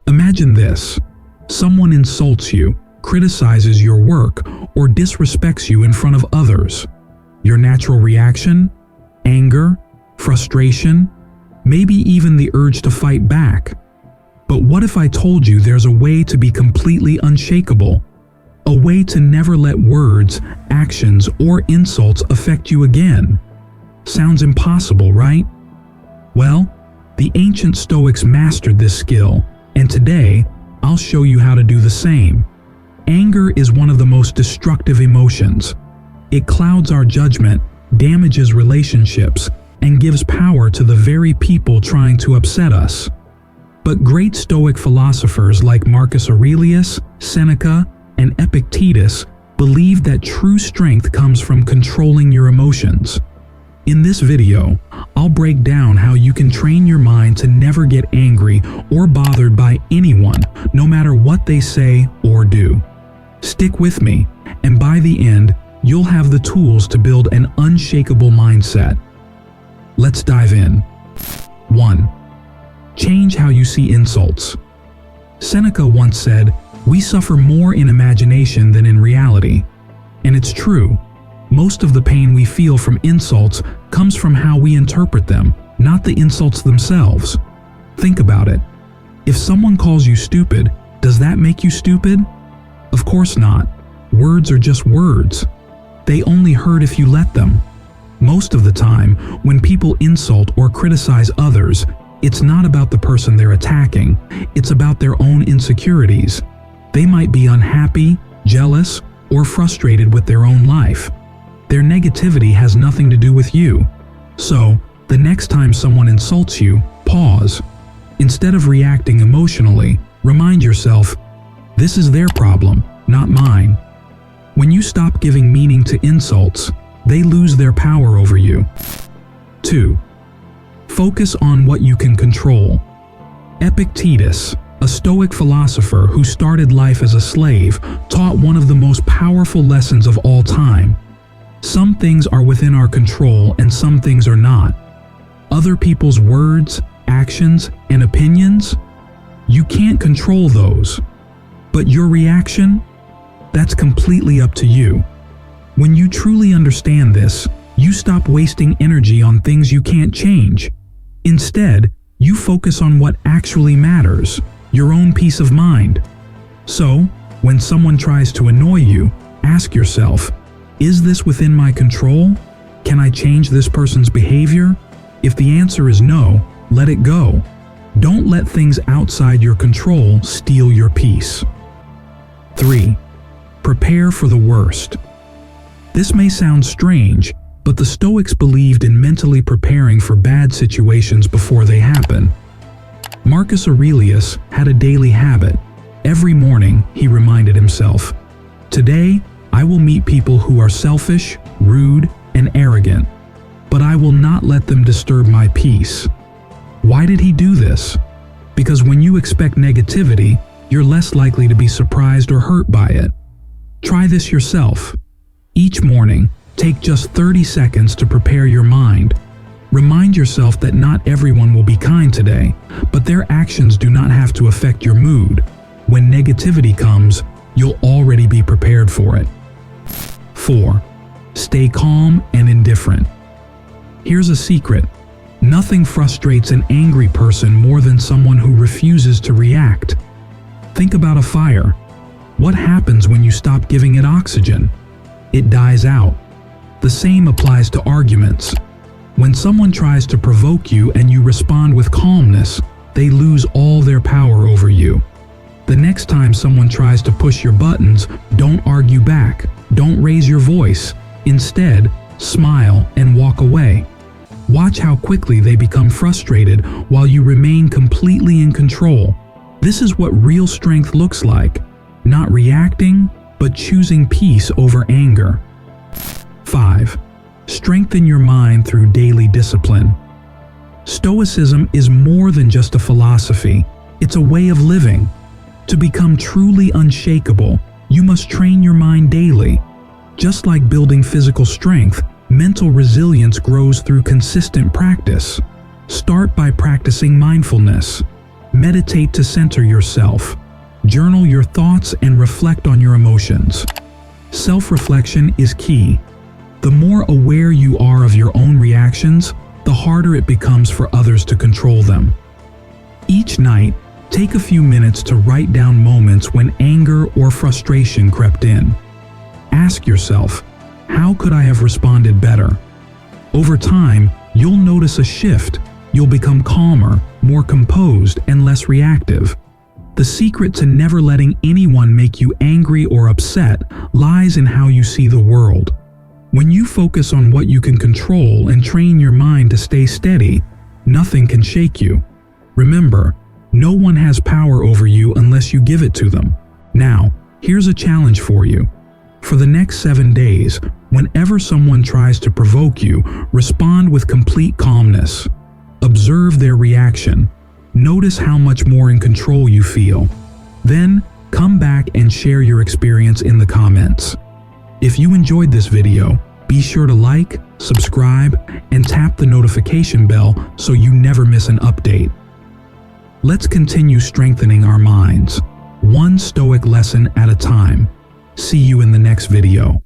Imagine this. Someone insults you, criticizes your work, or disrespects you in front of others. Your natural reaction? Anger, frustration, maybe even the urge to fight back. But what if I told you there's a way to be completely unshakable? A way to never let words, actions, or insults affect you again? Sounds impossible, right? Well, the ancient Stoics mastered this skill, and today, I'll show you how to do the same. Anger is one of the most destructive emotions. It clouds our judgment, damages relationships, and gives power to the very people trying to upset us. But great Stoic philosophers like Marcus Aurelius, Seneca, and Epictetus believed that true strength comes from controlling your emotions. In this video, I'll break down how you can train your mind to never get angry or bothered by anyone, no matter what they say or do. Stick with me, and by the end, you'll have the tools to build an unshakable mindset. Let's dive in. 1. Change how you see insults. Seneca once said, "We suffer more in imagination than in reality." And it's true. Most of the pain we feel from insults comes from how we interpret them, not the insults themselves. Think about it. If someone calls you stupid, does that make you stupid? Of course not. Words are just words. They only hurt if you let them. Most of the time, when people insult or criticize others, it's not about the person they're attacking. It's about their own insecurities. They might be unhappy, jealous, or frustrated with their own life. Their negativity has nothing to do with you. So, the next time someone insults you, pause. Instead of reacting emotionally, remind yourself, this is their problem, not mine. When you stop giving meaning to insults, they lose their power over you. 2. Focus on what you can control. Epictetus, a Stoic philosopher who started life as a slave, taught one of the most powerful lessons of all time. Some things are within our control and some things are not. Other people's words, actions, and opinions? You can't control those. But your reaction? That's completely up to you. When you truly understand this, you stop wasting energy on things you can't change. Instead, you focus on what actually matters, your own peace of mind. So, when someone tries to annoy you, ask yourself, is this within my control? Can I change this person's behavior? If the answer is no, let it go. Don't let things outside your control steal your peace. 3. Prepare for the worst. This may sound strange, but the Stoics believed in mentally preparing for bad situations before they happen. Marcus Aurelius had a daily habit. Every morning, he reminded himself, "Today, I will meet people who are selfish, rude, and arrogant, but I will not let them disturb my peace." Why did he do this? Because when you expect negativity, you're less likely to be surprised or hurt by it. Try this yourself. Each morning, take just 30 seconds to prepare your mind. Remind yourself that not everyone will be kind today, but their actions do not have to affect your mood. When negativity comes, you'll already be prepared for it. 4. Stay calm and indifferent. Here's a secret. Nothing frustrates an angry person more than someone who refuses to react. Think about a fire. What happens when you stop giving it oxygen? It dies out. The same applies to arguments. When someone tries to provoke you and you respond with calmness, they lose all their power over you. The next time someone tries to push your buttons, don't argue back. Don't raise your voice. Instead, smile and walk away. Watch how quickly they become frustrated while you remain completely in control. This is what real strength looks like. Not reacting, but choosing peace over anger. 5. Strengthen your mind through daily discipline. Stoicism is more than just a philosophy. It's a way of living. To become truly unshakable, you must train your mind daily. Just like building physical strength, mental resilience grows through consistent practice. Start by practicing mindfulness. Meditate to center yourself. Journal your thoughts and reflect on your emotions. Self-reflection is key. The more aware you are of your own reactions, the harder it becomes for others to control them. Each night, take a few minutes to write down moments when anger or frustration crept in. Ask yourself, how could I have responded better? Over time, you'll notice a shift. You'll become calmer, more composed, and less reactive. The secret to never letting anyone make you angry or upset lies in how you see the world. When you focus on what you can control and train your mind to stay steady, nothing can shake you. Remember, no one has power over you unless you give it to them. Now, here's a challenge for you. For the next 7 days, whenever someone tries to provoke you, respond with complete calmness. Observe their reaction. Notice how much more in control you feel. Then, come back and share your experience in the comments. If you enjoyed this video, be sure to like, subscribe, and tap the notification bell so you never miss an update. Let's continue strengthening our minds, one Stoic lesson at a time. See you in the next video.